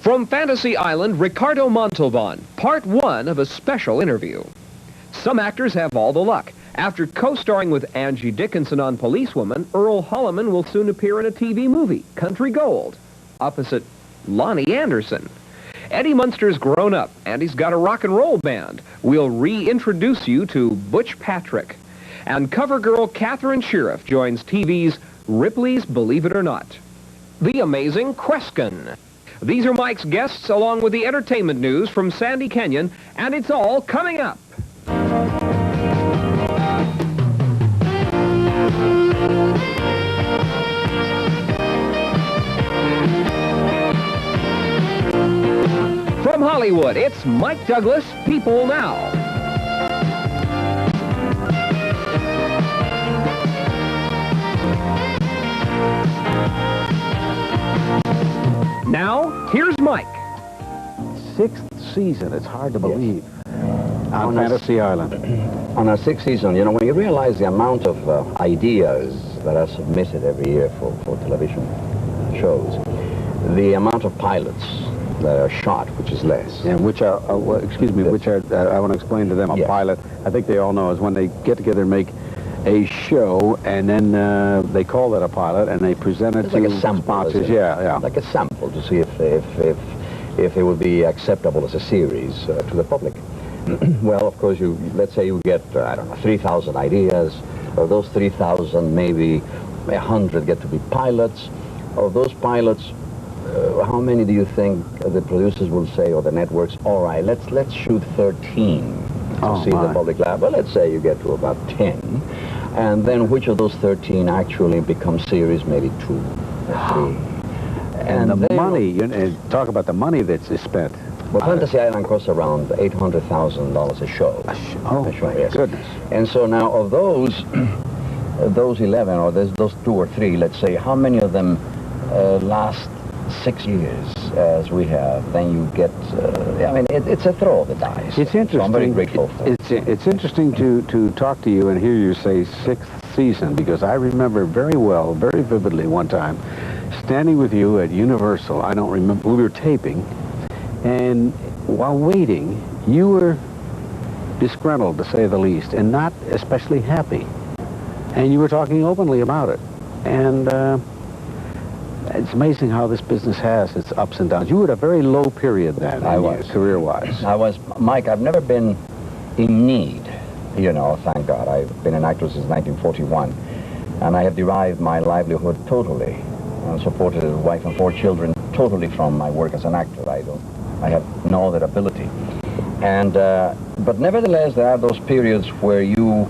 From Fantasy Island, Ricardo Mantallban, part one of a special interview. Some actors have all the luck. After co-starring with Angie Dickinson on Policewoman, Earl Holliman will soon appear in a TV movie, Country Gold, opposite Lonnie Anderson. Eddie Munster's grown up, and he's got a rock and roll band. We'll reintroduce you to Butch Patrick. And cover girl Catherine Sheriff joins TV's Ripley's Believe It or Not. The amazing Queskin. These are Mike's guests, along with the entertainment news from Sandy Canyon, and it's all coming up. From Hollywood, it's Mike Douglas, People Now. Now, here's Mike. Sixth season, it's hard to believe. On Fantasy Island. On our sixth season, you know, when you realize the amount of ideas that are submitted every year for television shows, the amount of pilots that are shot, which is less. Yeah, which are, which are, I want to explain to them, a pilot, I think they all know, is when they get together and make a show, and then they call that a pilot, and they present it it's to like a sample, sponsors. Yeah. Like a sample to see if it would be acceptable as a series to the public. Well, of course, let's say you get, I don't know, 3,000 ideas. Of those 3,000, maybe 100 get to be pilots. Of those pilots, how many do you think the producers will say, or the networks, all right, let's shoot 13 to see the public lab? Well, let's say you get to about 10. And then which of those 13 actually become series, maybe 2 or 3. And the money, talk about the money that's spent. Well, Fantasy Island costs around $800,000 a show. Oh, a show, my yes. goodness. And so now of those 11, or those 2 or 3, let's say, how many of them last 6 years as we have? Then you get, I mean, it's a throw of the dice. It's interesting. So I'm very grateful for it. It's interesting to talk to you and hear you say sixth season, because I remember very well, very vividly one time, standing with you at Universal. I don't remember, we were taping, and while waiting, you were disgruntled, to say the least, and not especially happy. And you were talking openly about it. And it's amazing how this business has its ups and downs. You were at a very low period then, I was. career-wise. I was, Mike, I've never been in need, you know, thank God. I've been an actor since 1941, and I have derived my livelihood totally, and supported a wife and 4 children totally from my work as an actor. I have no other ability. And, but nevertheless, there are those periods where you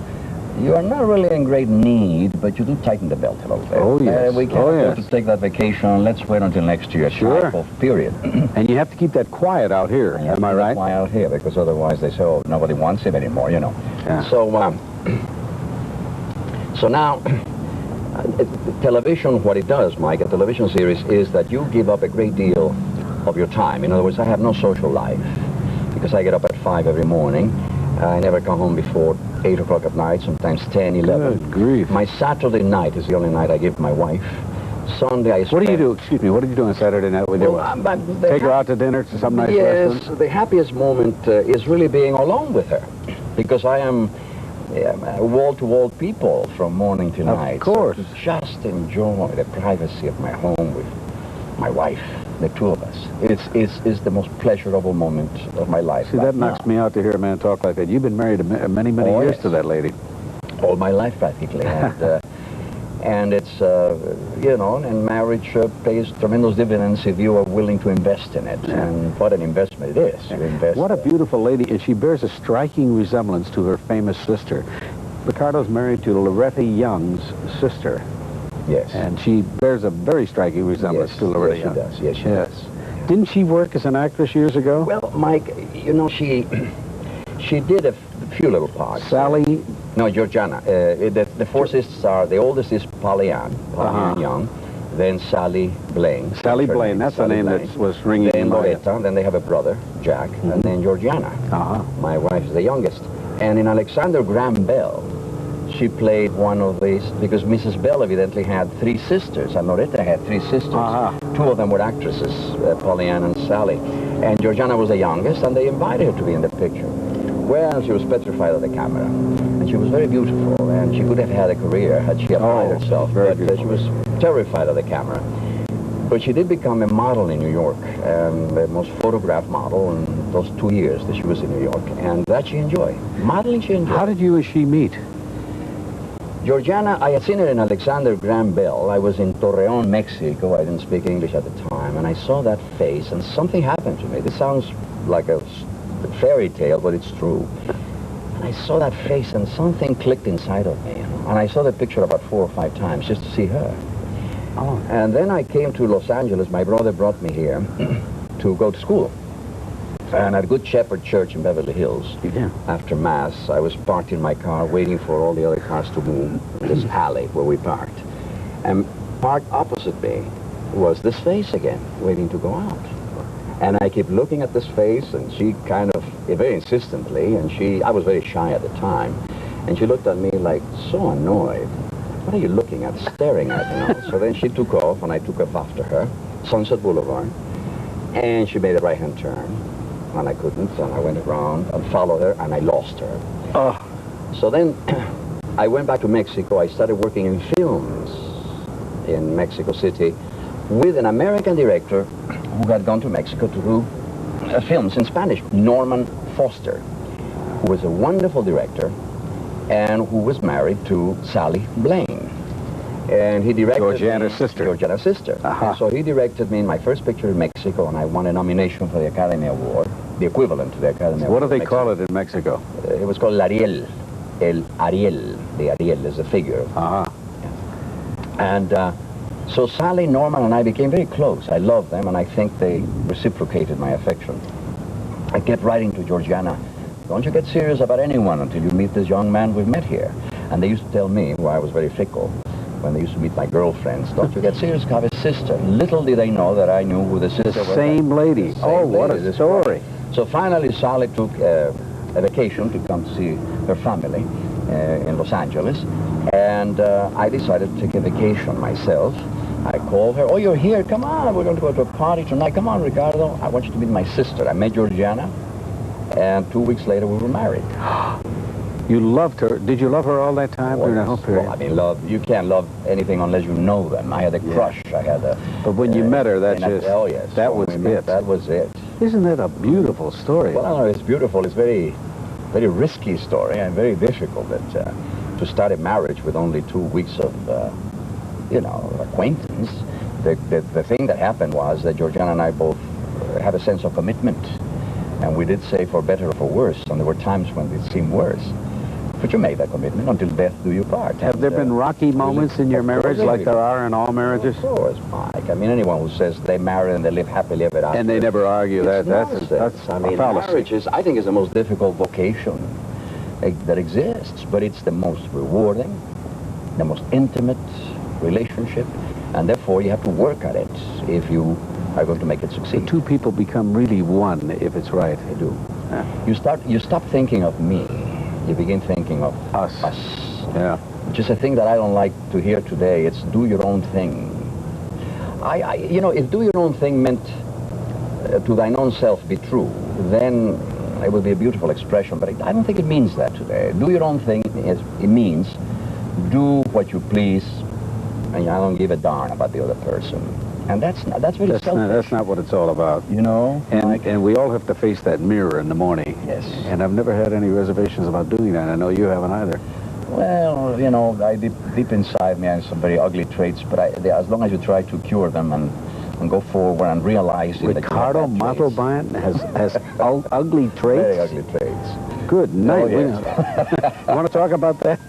are not really in great need, but you do tighten the belt a little bit. Oh, yes. We can't afford to take that vacation. Let's wait until next year. Sure. Type of period. And you have to keep that quiet out here. Am I right? Quiet out here, because otherwise they say, oh, nobody wants him anymore, you know. Yeah. So now, television, what it does, Mike, a television series, is that you give up a great deal of your time. In other words, I have no social life, because I get up at 5 every morning. I never come home before 8 o'clock at night, sometimes 10, 11. Good grief. My Saturday night is the only night I give my wife. Sunday I spend... What do you do, excuse me, what do you do on Saturday night with your wife? Take her out to dinner to some nice restaurant? Yes, the happiest moment is really being alone with her, because I am wall-to-wall people from morning to night. Of course. So to just enjoy the privacy of my home with my wife, the 2 of us. It's the most pleasurable moment of my life. See, that knocks me out to hear a man talk like that. You've been married many years to that lady. All my life, practically. And it's, you know, and marriage pays tremendous dividends if you are willing to invest in it. Yeah. And what an investment it is. You invest, what a beautiful lady, and she bears a striking resemblance to her famous sister. Ricardo's married to Loretta Young's sister. Yes. And she bears a very striking resemblance to Loretta Young. Yes, she does. Yes, she does. Didn't she work as an actress years ago? Well, Mike, you know, she did a few little parts. Sally? No, Georgiana. The 4 sisters are, the oldest is Polly Ann Young, then Sally Blane. Sally Blane, that's the name that was ringing in my head. Loretta, then they have a brother, Jack, and then Georgiana. My wife is the youngest. And in Alexander Graham Bell, she played one of these, because Mrs. Bell evidently had 3 sisters, and Loretta had 3 sisters. 2 of them were actresses, Pollyanna and Sally. And Georgiana was the youngest, and they invited her to be in the picture. Well, she was petrified of the camera, and she was very beautiful, and she could have had a career had she applied herself, but she was terrified of the camera. But she did become a model in New York, the most photographed model in those 2 years that she was in New York, and that she enjoyed. Modeling she enjoyed. How did you and she meet? Georgiana, I had seen her in Alexander Graham Bell. I was in Torreon, Mexico. I didn't speak English at the time, and I saw that face, and something happened to me. This sounds like a fairy tale, but it's true. And I saw that face, and something clicked inside of me. And I saw the picture about 4 or 5 times just to see her. Oh. And then I came to Los Angeles. My brother brought me here to go to school. And at Good Shepherd Church in Beverly Hills, after Mass, I was parked in my car waiting for all the other cars to move in this alley where we parked. And parked opposite me was this face again, waiting to go out. And I kept looking at this face, and she kind of, very insistently, and I was very shy at the time, and she looked at me like so annoyed. What are you looking at, staring at, you know? So then she took off, and I took off after her, Sunset Boulevard, and she made a right-hand turn. And I couldn't, and I went around and followed her, and I lost her. Oh. So then I went back to Mexico. I started working in films in Mexico City with an American director who had gone to Mexico to do films in Spanish, Norman Foster, who was a wonderful director and who was married to Sally Blane. And he directed Georgiana's sister. Georgiana's sister. So he directed me in my first picture in Mexico, and I won a nomination for the Academy Award, the equivalent to the Academy Award. What do they call it in Mexico? It was called El Ariel. El Ariel. The Ariel is a figure. And so Sally, Norman, and I became very close. I loved them, and I think they reciprocated my affection. I kept writing to Georgiana, don't you get serious about anyone until you meet this young man we've met here. And they used to tell me, where I was very fickle, when they used to meet my girlfriends, don't you get serious, have a sister. Little did they know that I knew who the sister was. Same lady. What a story. So finally, Sally took a vacation to come to see her family in Los Angeles, and I decided to take a vacation myself. I called her, oh, you're here, come on, we're going to go to a party tonight. Come on, Ricardo, I want you to meet my sister. I met Georgiana, and 2 weeks later we were married. You loved her. Did you love her all that time during that whole period? Well, I mean, you can't love anything unless you know them. I had a crush. I had a... But when you met her, that's just... Oh, yes. That was it. That was it. Isn't that a beautiful story? Well, I don't know, it's beautiful. It's very, very risky story and very difficult to start a marriage with only 2 weeks of, acquaintance. The thing that happened was that Georgiana and I both had a sense of commitment. And we did say for better or for worse, and there were times when it seemed worse. But you made that commitment until death do you part. Have there been rocky moments in your marriage like there are in all marriages? Of course, Mike. I mean, anyone who says they marry and they live happily ever after. And they never argue. That's I mean, marriage is, I think, is the most difficult vocation that exists, but it's the most rewarding, the most intimate relationship, and therefore you have to work at it if you are going to make it succeed. The two people become really one if it's right. They do. You stop thinking of me. You begin thinking of us. Yeah. Which is a thing that I don't like to hear today. It's do your own thing. If do your own thing meant to thine own self be true, then it would be a beautiful expression, but I don't think it means that today. Do your own thing, it means do what you please, and I don't give a darn about the other person. And that's really selfish. That's not what it's all about. You know? And we all have to face that mirror in the morning. Yes. And I've never had any reservations about doing that. I know you haven't either. Well, I deep inside me I have some very ugly traits, but as long as you try to cure them and go forward and realize that Ricardo Mantallban has ugly traits? Very ugly traits. Good night. Oh, yes. Want to talk about that?